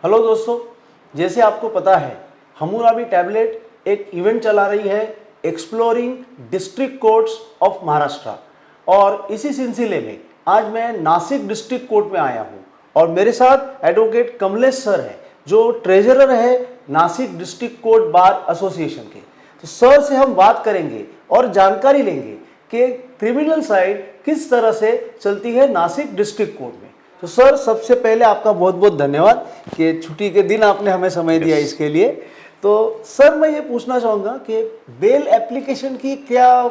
Hello दोस्तों, जैसे आपको पता है हमूराबी टैबलेट एक इवेंट चला रही है exploring district courts of Maharashtra और इसी सिलसिले में आज मैं नासिक डिस्ट्रिक्ट कोर्ट में आया हूं और मेरे साथ एडवोकेट कमलेश सर हैं जो ट्रेजरर है Nashik district court bar association के। तो सर से हम बात करेंगे और जानकारी लेंगे कि क्रिमिनल साइड किस तरह से चलती है नासिक डिस्ट्रिक्ट कोर्ट में। तो सर सबसे पहले आपका बहुत बहुत धन्यवाद कि छुट्टी के दिन आपने हमें समय दिया इसके लिए। तो सर मैं ये पूछना चाहूँगा कि बेल एप्लीकेशन की क्या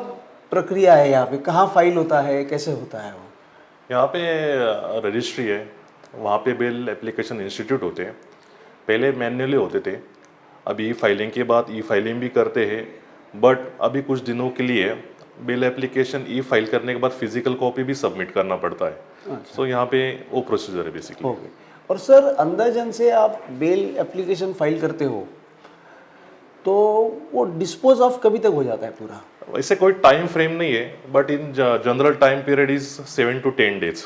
प्रक्रिया है, यहाँ पे कहाँ फाइल होता है, कैसे होता है वो? यहाँ पे रजिस्ट्री है, वहाँ पे बेल एप्लीकेशन इंस्टीट्यूट होते हैं। पहले मैन्युअली होते थे, अभी फाइलिंग के बाद ई फाइलिंग भी करते हैं, बट अभी कुछ दिनों के लिए बेल एप्लीकेशन ई फाइल करने के बाद फिजिकल कॉपी भी सबमिट करना पड़ता है। सो यहाँ पे वो प्रोसीजर है बेसिकली। ओके। और सर अंदाजन से आप बेल एप्लीकेशन फाइल करते हो तो वो डिस्पोज ऑफ कभी तक हो जाता है पूरा? वैसे कोई टाइम फ्रेम नहीं है, but in general time period is 7 to 10 days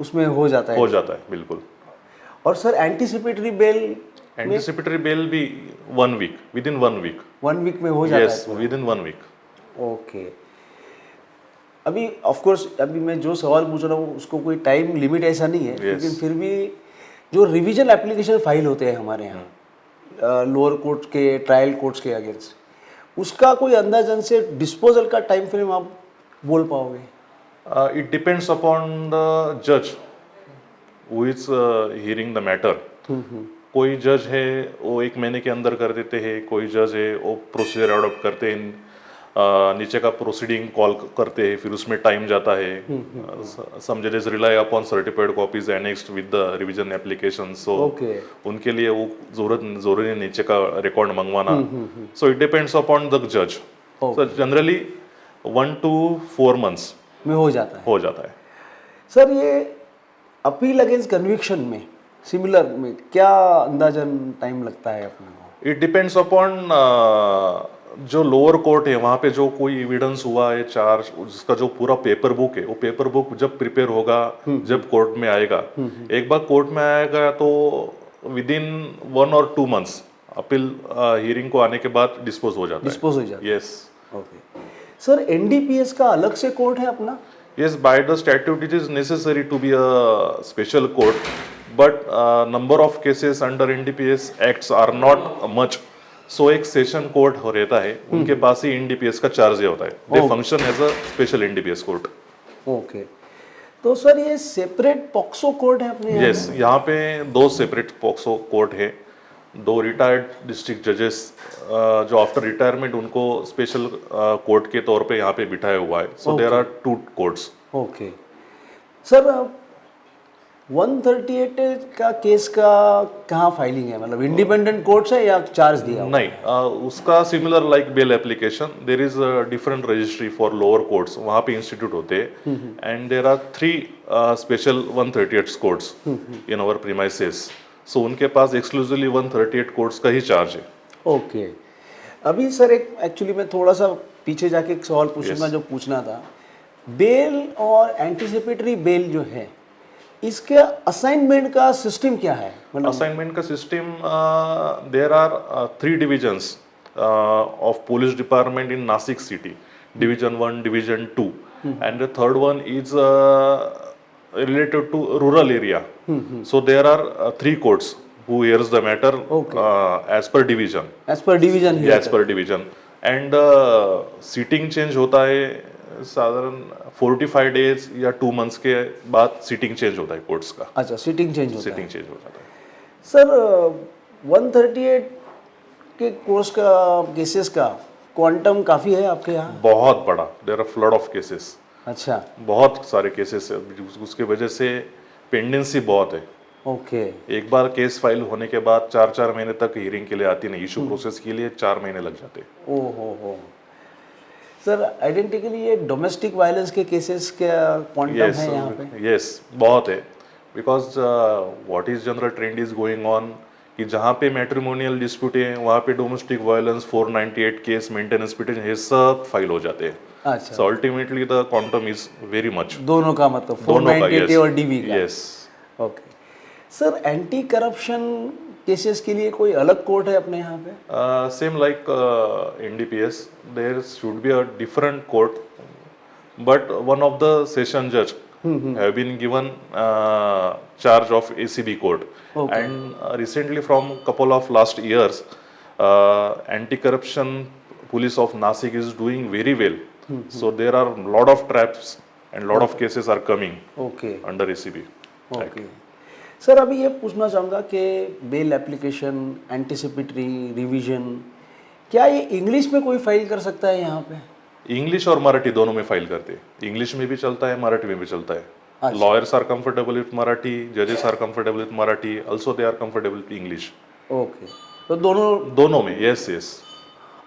उसमें हो जाता है? हो जाता है, बिल्कुल। और sir anticipatory bail? Anticipatory bail भी 1 week, within 1 week। 1 week में हो जाता है? Yes, within 1 week। Okay. अभी ऑफ कोर्स अभी मैं जो सवाल पूछ रहा हूँ उसको कोई टाइम लिमिट ऐसा नहीं है, लेकिन फिर भी जो रिवीजन एप्लीकेशन फाइल होते हैं हमारे यहाँ लोअर कोर्ट के, ट्रायल कोर्ट्स के अगेंस्ट, उसका कोई अंदाजन से डिस्पोजल का टाइम फ्रेम आप बोल पाओगे? इट डिपेंड्स अपॉन द जज who is hearing the matter. कोई जज है वो 1 महीने के अंदर कर देते हैं, कोई जज है वो प्रोसीजर अडॉप्ट करते हैं, नीचे का प्रोसीडिंग कॉल करते हैं, फिर उसमें टाइम जाता है। सम जजेस rely upon certified copies annexed with the revision application, so उनके लिए वो जरूरी नीचे का रिकॉर्ड मंगवाना। So it depends upon the जज। सो जनरली 1 to 4 months में हो जाता है। सर ये अपील अगेंस्ट कन्विक्शन में सिमिलर में क्या अंदाजन टाइम लगता है अपने को? इट डिपेंड्स अपॉन जो लोअर कोर्ट है वहाँ पे जो कोई एविडेंस हुआ है, चार्ज, उसका जो पूरा पेपर बुक है, वो पेपर बुक जब प्रिपेयर होगा, जब कोर्ट में आएगा, एक बार कोर्ट में आएगा तो with in 1 or 2 months appeal hearing को आने के बाद डिस्पोज हो जाता है। यस। ओके। सर एनडीपीएस का अलग से कोर्ट है अपना? Yes, by the statute it is necessary to be a special court, but number of cases under NDPS acts are not much. So एक सेशन कोर्ट हो रहता है, उनके पास ही NDPS का चार्ज होता है। They function as a special NDPS court. Okay. तो sir ये सेपरेट पॉक्सो कोर्ट है अपने? Yes, यहाँ पे 2 सेपरेट पॉक्सो कोर्ट है, 2 रिटायर्ड डिस्ट्रिक्ट जजेस जो आफ्टर रिटायरमेंट उनको स्पेशल कोर्ट के तौर पे यहाँ पे बिठाया हुआ है। So there are 2 courts. Okay. Sir 138 का केस का कहाँ फाइलिंग है, मतलब इंडिपेंडेंट कोर्ट है या चार्ज दिया? नहीं, उसका similar like bail application there is different registry for lower courts, वहाँ पे इंस्टीट्यूट होते हैं, and there are 3 special 138 courts in our premises. So उनके पास एक्सक्लूसिवली 138 कोर्ट्स का ही चार्ज है। ओके। अभी सर एक एक्चुअली मैं थोड़ा सा पीछे जाके एक सवाल पूछूंगा जो पूछना था। बेल और एंटीसिपेटरी बेल जो है इसके असाइनमेंट का सिस्टम क्या है? मतलब असाइनमेंट का system, there are 3 divisions of police department in Nashik city, division 1, division 2, and the third one is related to rural area. So there are 3 courts who hears the matter as per division. As per division? As per division. And seating change होता है साधारण 45 days या 2 months के बाद seating change होता है courts का। अच्छा, सीटिंग चेंज होता है। सीटिंग चेंज हो जाता है। सर 138 के कोर्स का केसेस का क्वांटम काफ़ी है आपके यहाँ? बहुत बड़ा, there are flood of cases. अच्छा, बहुत सारे केसेस है, उसके वजह से पेंडेंसी बहुत है। ओके। एक बार केस फाइल होने के बाद 4 महीने तक हियरिंग के लिए आती नहीं, इशू प्रोसेस के लिए 4 महीने लग जाते हैं। ओहो। सर आइडेंटिकली ये डोमेस्टिक वायलेंस के केसेस का क्वांटम है यहाँ पे? यस, बहुत है, because what is general trend is going on कि जहाँ पे मैट्रिमोनियल डिस्प्यूट है वहाँ पे domestic violence 498 case, maintenance petition, ये सब फाइल हो जाते हैं। अच्छा। So ultimately the quantum is very much. दोनों का मतलब 498 और डीवी का? Yes. Okay. Sir anti corruption cases के लिए कोई अलग कोर्ट है अपने यहाँ पे? Same like NDPS, there should be a different court, but one of the session judge have been given charge of ACB court. Okay. And recently from couple of last years, anti-corruption police of Nasik is doing very well. So there are lot of traps and lot of cases are coming okay under ACB. Okay sir, अभी ये पूछना चाहूँगा कि bail application, anticipatory revision, क्या ये English में कोई file कर सकता है यहाँ पे? इंग्लिश और मराठी दोनों में फाइल करते हैं। इंग्लिश में भी चलता है, मराठी में भी चलता है। Lawyers are comfortable with Marathi, जजेस are comfortable with Marathi, also they are comfortable with English. Okay, तो दोनों में, यस यस।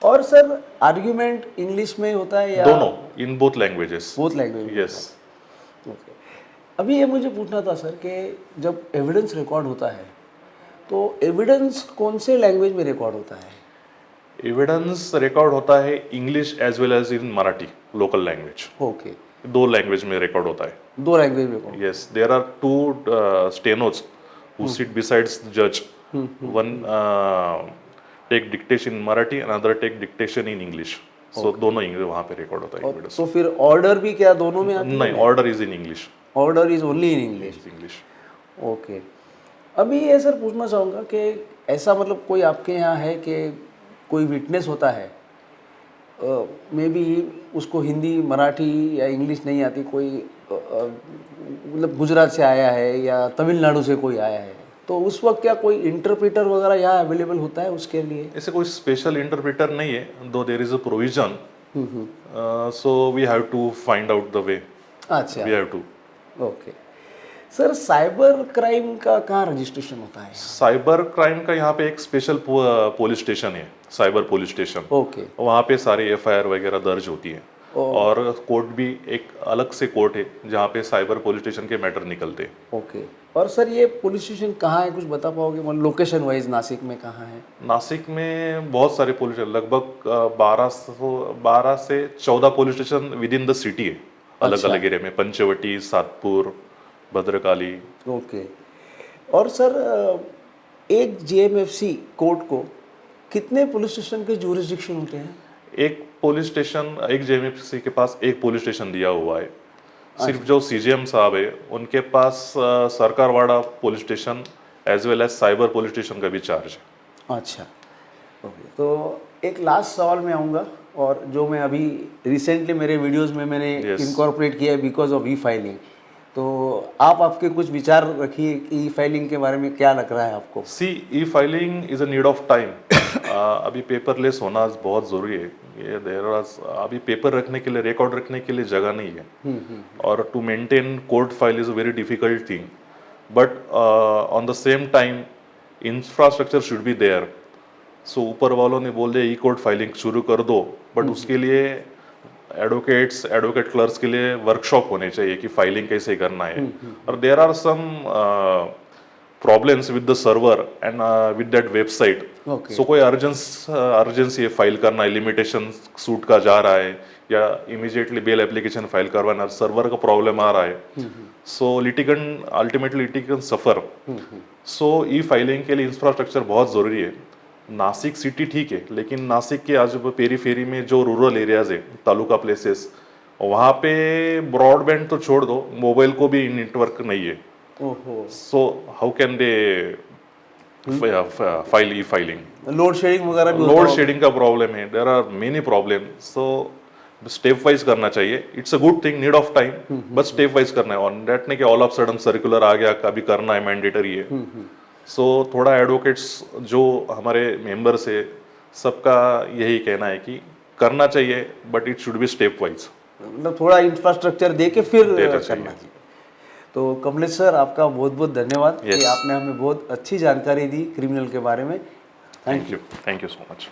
और सर आर्ग्यूमेंट इंग्लिश में होता है या दोनों, in both languages. Both language? Yes. Okay, अभी ये मुझे पूछना था सर कि जब एविडेंस रिकॉर्ड होता है तो एविडेंस कौन से लैंग्वेज में रिकॉर्ड होता है? एविडेंस रिकॉर्ड होता है English as well as in Marathi, local language. Okay, दो लैंग्वेज में रिकॉर्ड होता है। दो लैंग्वेज में? Yes, there are two stenos who sit besides the जज। One take dictation in Marathi, another take dictation in English. So दोनों इंग्लिश वहाँ पे रिकॉर्ड होता है एविडेंस। तो फिर ऑर्डर भी क्या दोनों में आती है? नहीं, order is in English. Order is only in English? English. Okay, अभी ये सर पूछना चाहूँगा कि ऐसा मतलब कोई आपके यहाँ है कि कोई विटनेस होता है, मे बी उसको हिंदी, मराठी या इंग्लिश नहीं आती, कोई मतलब गुजरात से आया है या तमिलनाडु से कोई आया है, तो उस वक्त क्या कोई इंटरप्रेटर वगैरह यहाँ अवेलेबल होता है उसके लिए? ऐसे कोई स्पेशल इंटरप्रेटर नहीं है, दो there is a provision, so we have to find out the way. अच्छा, we have to. Okay sir, cyber crime का कहाँ रजिस्ट्रेशन होता है? साइबर क्राइम का यहाँ पे एक स्पेशल पुलिस स्टेशन है, साइबर पुलिस स्टेशन। ओके, वहाँ पे सारी एफआईआर वगैरह दर्ज होती है। और कोर्ट भी एक अलग से कोर्ट है जहाँ पे साइबर पुलिस स्टेशन के मैटर निकलते हैं। ओके, और सर ये पुलिस स्टेशन कहाँ है, कुछ बता पाओगे? मतलब लोकेशन वाइज नासिक में कहाँ है? नासिक में बहुत सारे पुलिस, लगभग 12 से 14 police station with in the city है, अलग अलग एरिया में। पंचवटी, सातपुर, भद्रकाली। ओके, और सर एक जेएमएफसी कोर्ट को कितने पुलिस स्टेशन के जुरिस्डिक्शन होते हैं? एक जेएमएफसी के पास एक पुलिस स्टेशन दिया हुआ है। सिर्फ जो सीजीएम साहब है उनके पास Sarkarwada police station as well as cyber police station का भी चार्ज है। अच्छा, ओके, तो एक लास्ट सवाल में आऊँगा, और जो मैं अभी रिसेंटली मेरे वीडियोस में मैंने इनकॉर्पोरेट किया है बिकॉज ऑफ ई फाइलिंग, तो आपके कुछ विचार रखिए कि ई फाइलिंग के बारे में क्या लग रहा है आपको? See, e filing is a need of time. अभी पेपरलेस होना बहुत ज़रूरी है। ये अभी पेपर रखने के लिए, रिकॉर्ड रखने के लिए जगह नहीं है, और to maintain court file is a very difficult thing, but on the same time infrastructure should be there. So ऊपर वालों ने बोल दिया ई कोर्ट फाइलिंग शुरू कर दो, बट उसके लिए एडवोकेट क्लर्क्स के लिए वर्कशॉप होने चाहिए कि फाइलिंग कैसे करना है। और there are some problems with the server and with that website. So कोई अर्जेंसी है फाइल करना है, लिमिटेशन सूट का जा रहा है, या इमीडिएटली बेल एप्लीकेशन फाइल करवाना, सर्वर का प्रॉब्लम आ रहा है, सो अल्टीमेटली लिटिगेंट सफर। सो ई फाइलिंग के लिए इंफ्रास्ट्रक्चर बहुत ज़रूरी है। नासिक सिटी ठीक है, लेकिन नासिक के आजू पेरीफेरी में जो रूरल एरियाज है, तालुका प्लेसेस, वहाँ पे ब्रॉडबैंड तो छोड़ दो, मोबाइल को भी नेटवर्क नहीं है। So how can they file e filing? Load shedding वगैरह भी लोड शेडिंग का प्रॉब्लम है, there are many problem. So step wise करना चाहिए। It's a good thing, need of time, but step wise करना है। ऑन दैट नहीं कि ऑल ऑफ सडन सर्कुलर आ गया, कभी करना है, मैंडेटरी है। सो थोड़ा एडवोकेट्स जो हमारे मेंबर्स है, सबका यही कहना है कि करना चाहिए, but it should be step wise. मतलब थोड़ा इंफ्रास्ट्रक्चर दे के फिर करना चाहिए। तो कमलेश सर, आपका बहुत बहुत धन्यवाद कि आपने हमें बहुत अच्छी जानकारी दी क्रिमिनल के बारे में। Thank you so much.